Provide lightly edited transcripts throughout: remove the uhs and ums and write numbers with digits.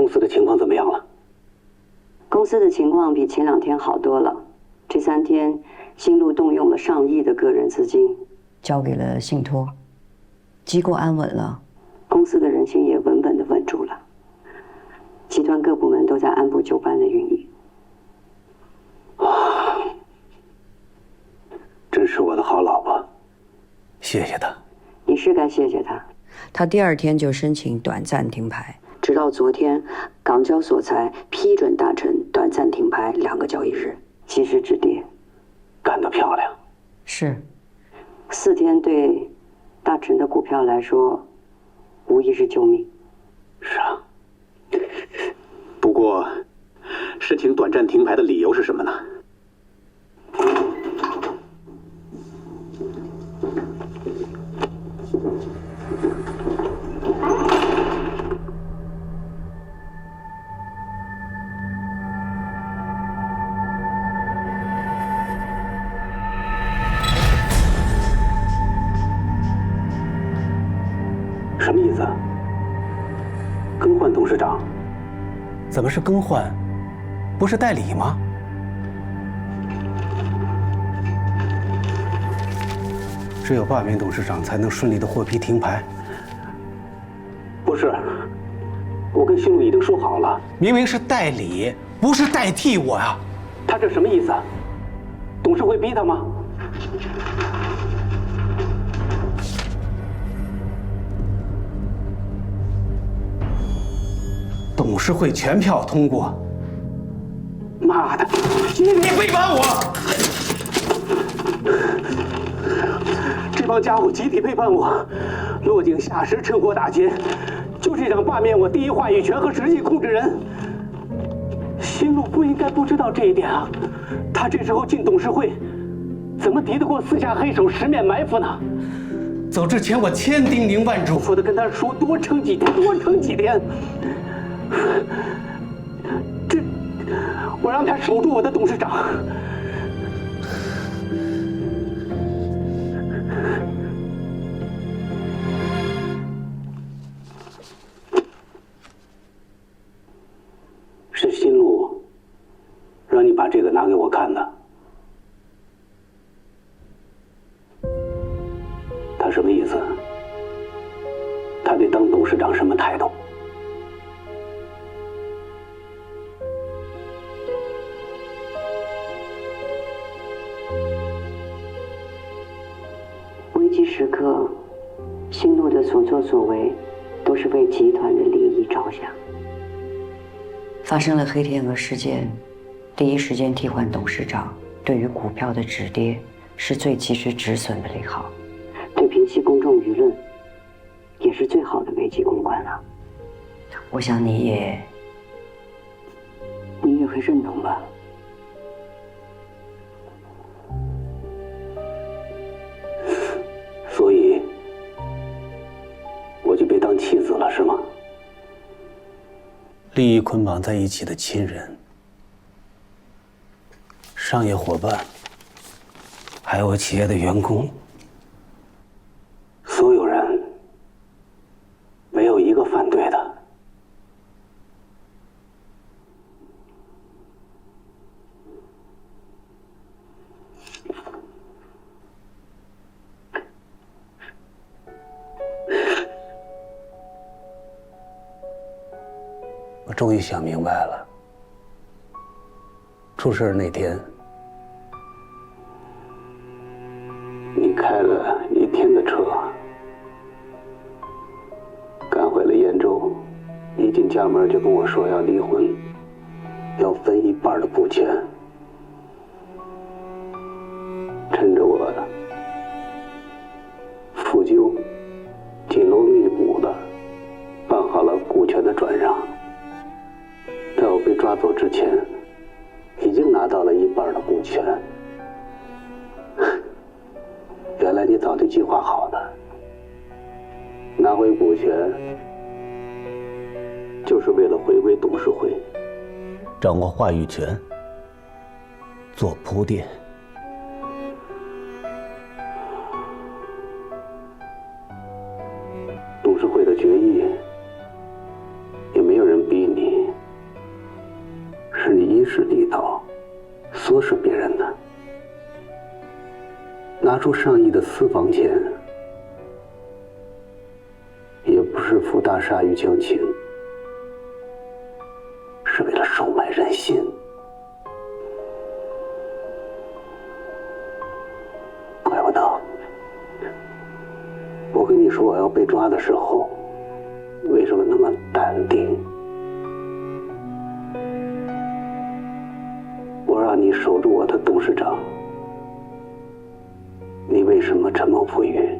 公司的情况怎么样了？公司的情况比前2天好多了。这3天，新路动用了上亿的个人资金，交给了信托，机构安稳了，公司的人心也稳稳的稳住了。集团各部门都在按部就班的运营。真是我的好老婆，谢谢她。你是该谢谢他。他第2天就申请短暂停牌，直到昨天，港交所才批准达成短暂停牌2个交易日，及时止跌。干得漂亮。是，4天对大成的股票来说，无疑是救命。是啊。不过，申请短暂停牌的理由是什么呢？什么意思？更换董事长？怎么是更换？不是代理吗？只有罢免董事长才能顺利的获批停牌。不是，我跟新路已经说好了，明明是代理，不是代替我呀。他这什么意思？董事会逼他吗？董事会全票通过。妈的！你背叛我！这帮家伙集体背叛我，落井下石，趁火打劫，就是想罢免我第一话语权和实际控制人。新路不应该不知道这一点啊！他这时候进董事会，怎么敌得过四下黑手十面埋伏呢？走之前我千叮咛万嘱咐的跟他说，多撑几天，多撑几天。我让他守住我的董事长。是新路让你把这个拿给我看的。他什么意思？他对当董事长什么态度？危机时刻，新路的所作所为都是为集团的利益着想。发生了黑天鹅事件，第一时间替换董事长，对于股票的止跌是最及时止损的利好，对平息公众舆论也是最好的危机公关了。我想你也会认同吧。所以我就被当弃子了，是吗？利益捆绑在一起的亲人、商业伙伴，还有我企业的员工，所有人没有一个反对的。我终于想明白了，出事那天，你开了1天的车，赶回了兖州，一进家门就跟我说要离婚，要分一半的股权。趁着我负疚、紧锣密鼓的办好了股权的转让。在我被抓走之前，已经拿到了一半的股权。原来你早就计划好的，拿回股权就是为了回归董事会，掌握话语权，做铺垫。董事会的决议也没有人逼你。时地道，唆使别人的，拿出上亿的私房钱，也不是付大鲨鱼交情，是为了收买人心。怪不得我跟你说我要被抓的时候，为什么那么淡定？我让你守住我的董事长，你为什么沉默不语？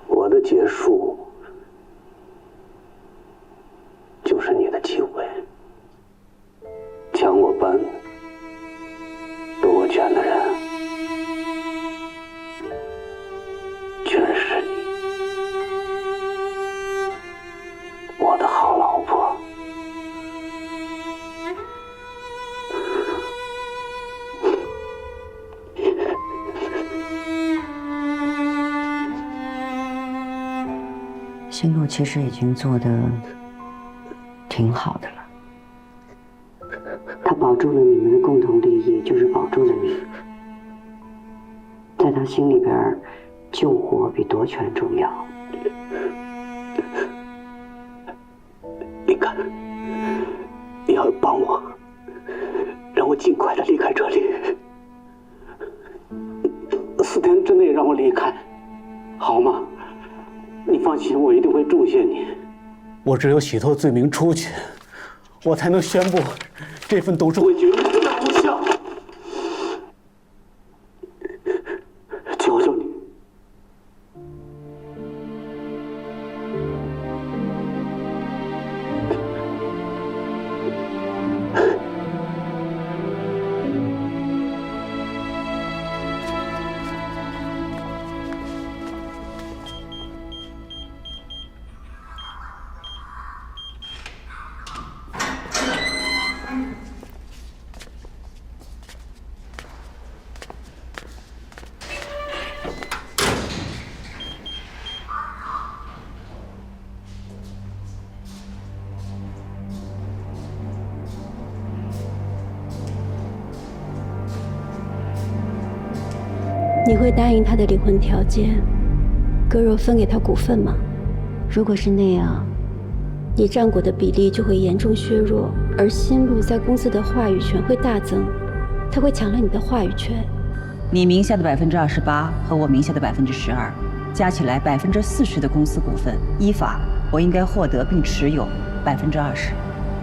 我的结束就是你的机会。抢我班、夺我权的人，全是你，我的好老婆。星路其实已经做得挺好的了。他保住了你们的共同利益，就是保住了你。在他心里边，救活比夺权重要。林凯，你要帮我，让我尽快的离开这里。4天之内让我离开，好吗？你放心，我一定会重谢你。我只有洗脱罪名出去，我才能宣布这份董事会决议的无效。求求你。你会答应他的离婚条件，割肉分给他股份吗？如果是那样，你占股的比例就会严重削弱，而新路在公司的话语权会大增，他会抢了你的话语权。你名下的28%和我名下的12%，加起来40%的公司股份，依法我应该获得并持有20%。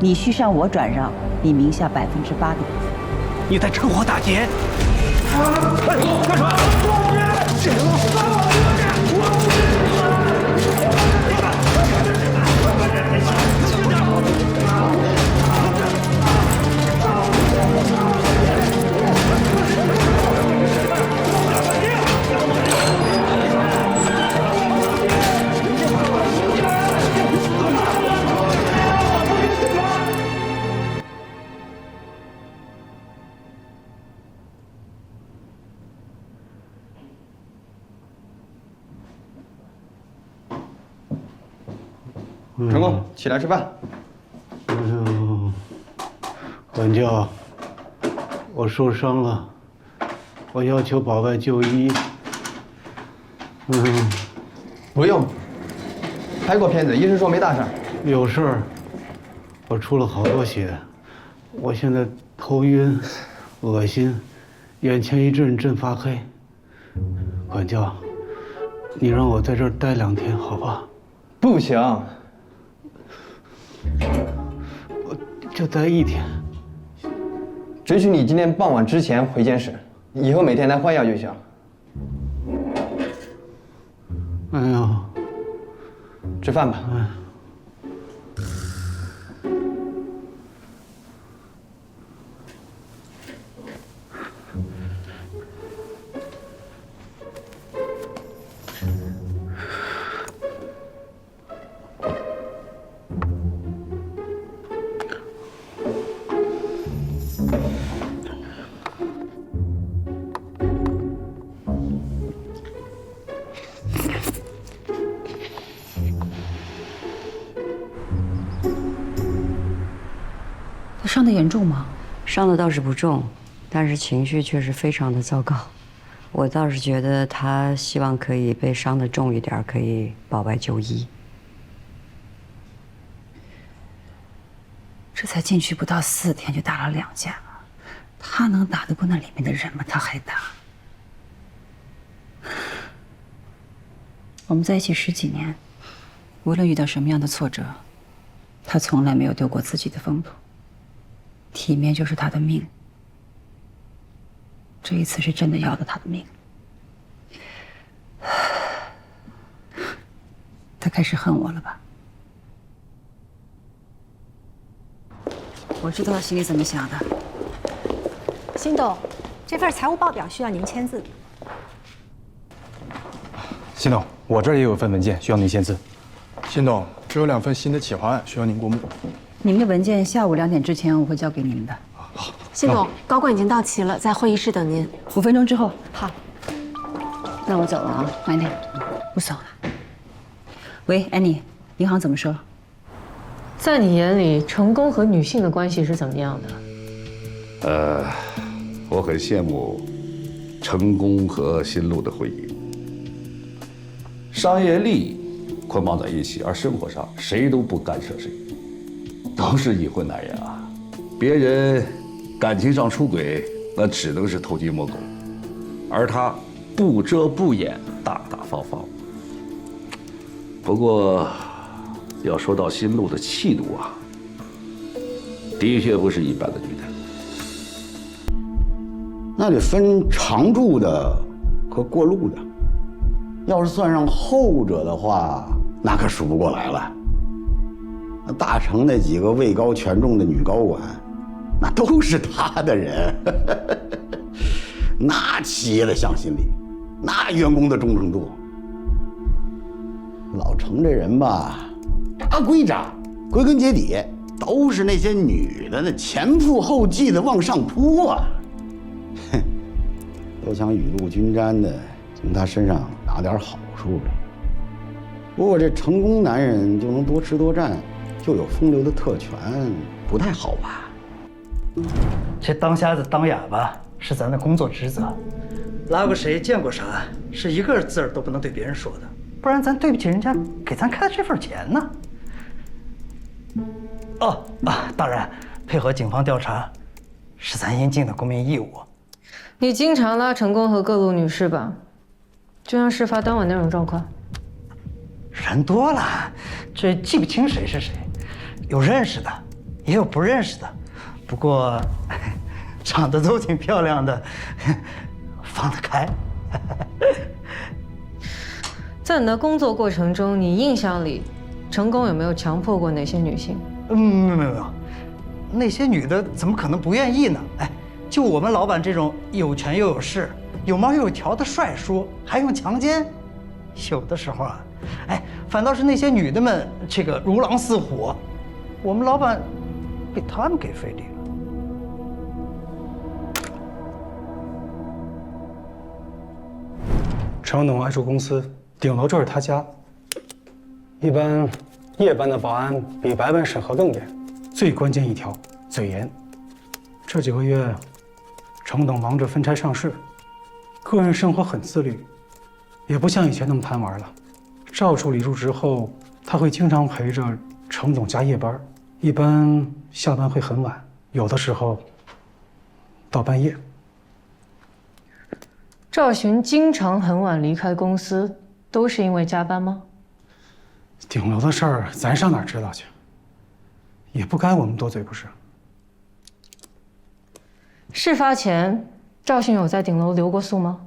你需向我转让你名下8%的股份。你在趁火打劫！干什么？成功，起来吃饭。管教，我受伤了，我要求保外就医。不用，拍过片子，医生说没大事。有事儿，我出了好多血，我现在头晕、恶心，眼前一阵阵发黑。管教，你让我在这儿待2天，好吧？不行。我就待1天。只许你今天傍晚之前回监室，以后每天来换药就行。哎呦，吃饭吧。伤得严重吗？伤的倒是不重，但是情绪确实非常的糟糕。我倒是觉得他希望可以被伤得重一点，可以保外就医。这才进去不到4天就打了2架，他能打得过那里面的人吗？他还打。我们在一起10几年，无论遇到什么样的挫折，他从来没有丢过自己的风度。体面就是他的命。这一次是真的要了他的命。他开始恨我了吧？我知道他心里怎么想的。辛董，这份财务报表需要您签字。辛董，我这儿也有一份文件需要您签字。辛董，这有2份新的企划案需要您过目。你们的文件下午2点之前我会交给你们的。辛董，高管已经到齐了，在会议室等您。5分钟之后。好。那我走了啊，慢点，不走了。喂，安妮，银行怎么说？在你眼里，成功和女性的关系是怎么样的？我很羡慕成功和新路的婚姻，商业利益捆绑在一起，而生活上谁都不干涉谁，都是已婚男人啊。别人感情上出轨，那只能是偷鸡摸狗，而他不遮不掩，大大方方。不过，要说到新路的气度啊，的确不是一般的女人。那得分常住的和过路的，要是算上后者的话，那可数不过来了。那大成那几个位高权重的女高管，那都是他的人，那企业的向心力，那员工的忠诚度。老程这人吧，渣归渣，归根结底都是那些女的那前赴后继的往上扑啊，哼，都想雨露均沾的从他身上拿点好处来。不过这成功男人就能多吃多占，就有风流的特权，不太好吧？这当瞎子当哑巴是咱的工作职责，拉过谁见过啥，是一个字儿都不能对别人说的，不然咱对不起人家给咱开的这份钱呢。当然，配合警方调查是咱应尽的公民义务。你经常拉成功和各路女士吧？就像事发当晚那种状况。人多了，这记不清谁是谁，有认识的，也有不认识的。不过，长得都挺漂亮的，放得开。在你的工作过程中，你印象里，成功有没有强迫过哪些女性？没有，那些女的怎么可能不愿意呢？哎，就我们老板这种有权又有势、有毛又有条的帅叔，还用强奸？有的时候啊，哎，反倒是那些女的们这个如狼似虎，我们老板被他们给非礼了。程董爱住公司，顶楼就是他家。一般夜班的保安比白班审核更严，最关键一条，嘴严。这几个月，程董忙着分拆上市，个人生活很自律，也不像以前那么贪玩了。赵助理入职后，他会经常陪着程总加夜班，一般下班会很晚，有的时候到半夜。赵寻经常很晚离开公司，都是因为加班吗？顶楼的事儿，咱上哪儿知道去？也不该我们多嘴不是？事发前，赵寻有在顶楼留过宿吗？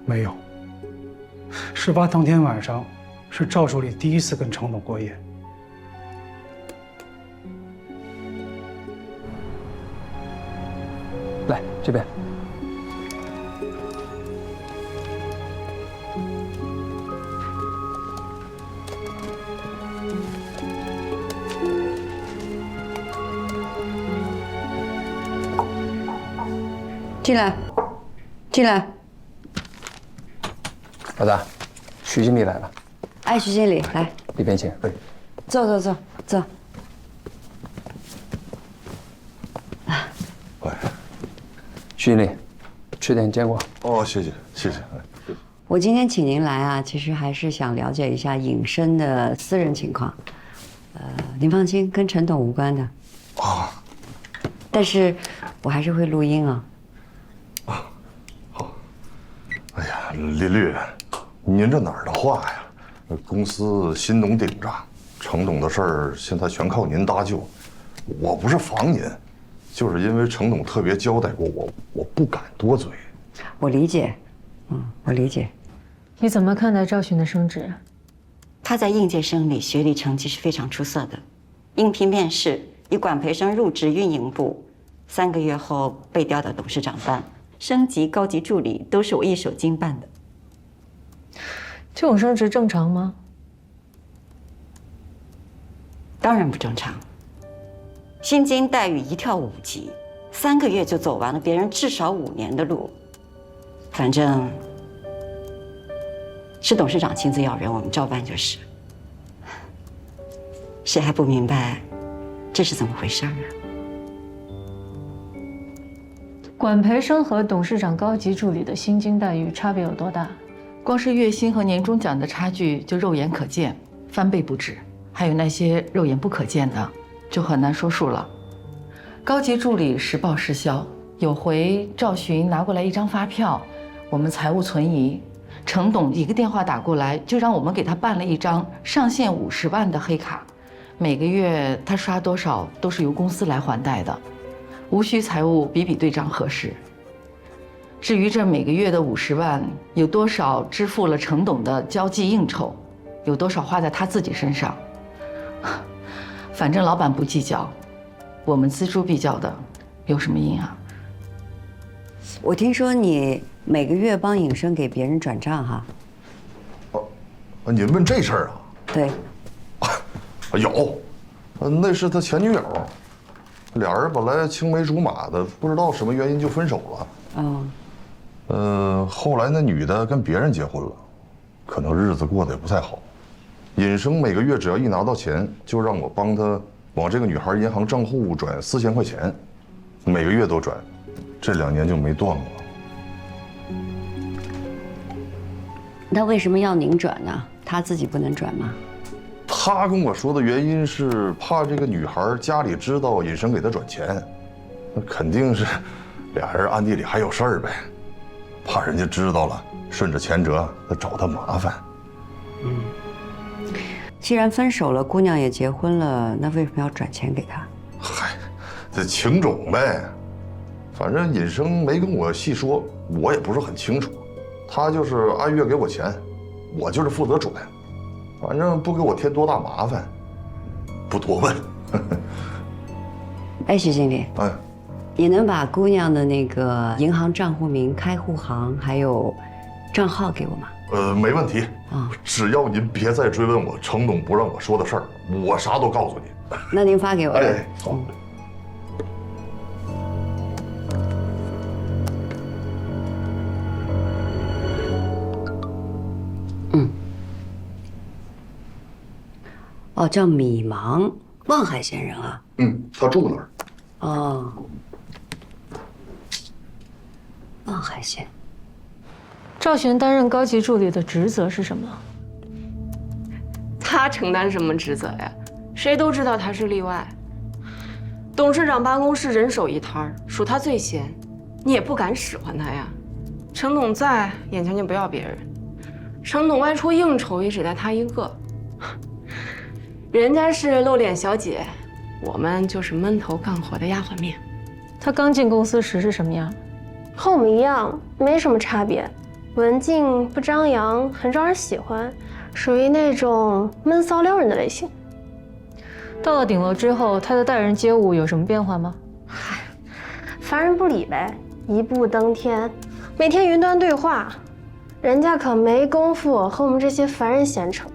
没有。事发当天晚上，是赵助理第一次跟程总过夜。来这边。进来，进来。老大，徐经理来了。哎，徐经理，来，里边请。坐。徐经理，吃点坚果。哦，谢谢谢谢。我今天请您来啊，其实还是想了解一下尹生的私人情况。您放心，跟陈董无关的。啊。但是我还是会录音啊。啊，好。哎呀，丽丽，您这哪儿的话呀？公司新董顶着，程董的事儿现在全靠您搭救。我不是防您，就是因为程董特别交代过我，我不敢多嘴。我理解，我理解。你怎么看待赵寻的升职？他在应届生里学历成绩是非常出色的，应聘面试以管培生入职运营部，3个月后被调到董事长班，升级高级助理都是我一手经办的。这种升职正常吗？当然不正常。薪金待遇一跳5级，3个月就走完了别人至少5年的路。反正是董事长亲自要人，我们照办就是。谁还不明白这是怎么回事啊？管培生和董事长高级助理的薪金待遇差别有多大？光是月薪和年终奖的差距就肉眼可见，翻倍不止。还有那些肉眼不可见的，就很难说数了。高级助理实报实销，有回赵寻拿过来一张发票，我们财务存疑，程董一个电话打过来，就让我们给他办了一张上限50万的黑卡，每个月他刷多少都是由公司来还贷的，无需财务比对账核实。至于这每个月的50万有多少支付了程董的交际应酬，有多少花在他自己身上，反正老板不计较，我们锱铢必较的，有什么瘾啊？我听说你每个月帮尹生给别人转账哈？您问这事儿啊？对。有，那是他前女友，俩人本来青梅竹马的，不知道什么原因就分手了。后来那女的跟别人结婚了，可能日子过得也不太好。尹生每个月只要一拿到钱，就让我帮他往这个女孩银行账户转4000块钱，每个月都转，这2年就没断过。那为什么要您转呢？他自己不能转吗？他跟我说的原因是怕这个女孩家里知道尹生给她转钱，那肯定是俩人暗地里还有事儿呗，怕人家知道了，顺着前辙他找他麻烦。既然分手了，姑娘也结婚了，那为什么要转钱给他？嗨，这情种呗。反正尹生没跟我细说，我也不是很清楚。他就是按月给我钱，我就是负责转，反正不给我添多大麻烦，不多问。哎，徐经理，哎，你能把姑娘的那个银行账户名、开户行还有账号给我吗？没问题啊，只要您别再追问我程董不让我说的事儿，我啥都告诉你。那您发给我。哎，好。哦，叫米芒，望海县人啊。他住那儿。哦，望海县。赵寻担任高级助理的职责是什么？他承担什么职责呀？谁都知道他是例外。董事长办公室人手一摊，属他最闲，你也不敢使唤他呀。程董在，眼前就不要别人。程董外出应酬也只带他一个。人家是露脸小姐，我们就是闷头干活的丫鬟面。他刚进公司时是什么样？和我们一样，没什么差别。文静不张扬，很招人喜欢，属于那种闷骚撩人的类型。到了顶楼之后，他的待人接物有什么变化吗？嗨，凡人不理呗，一步登天，每天云端对话，人家可没工夫和我们这些凡人闲扯。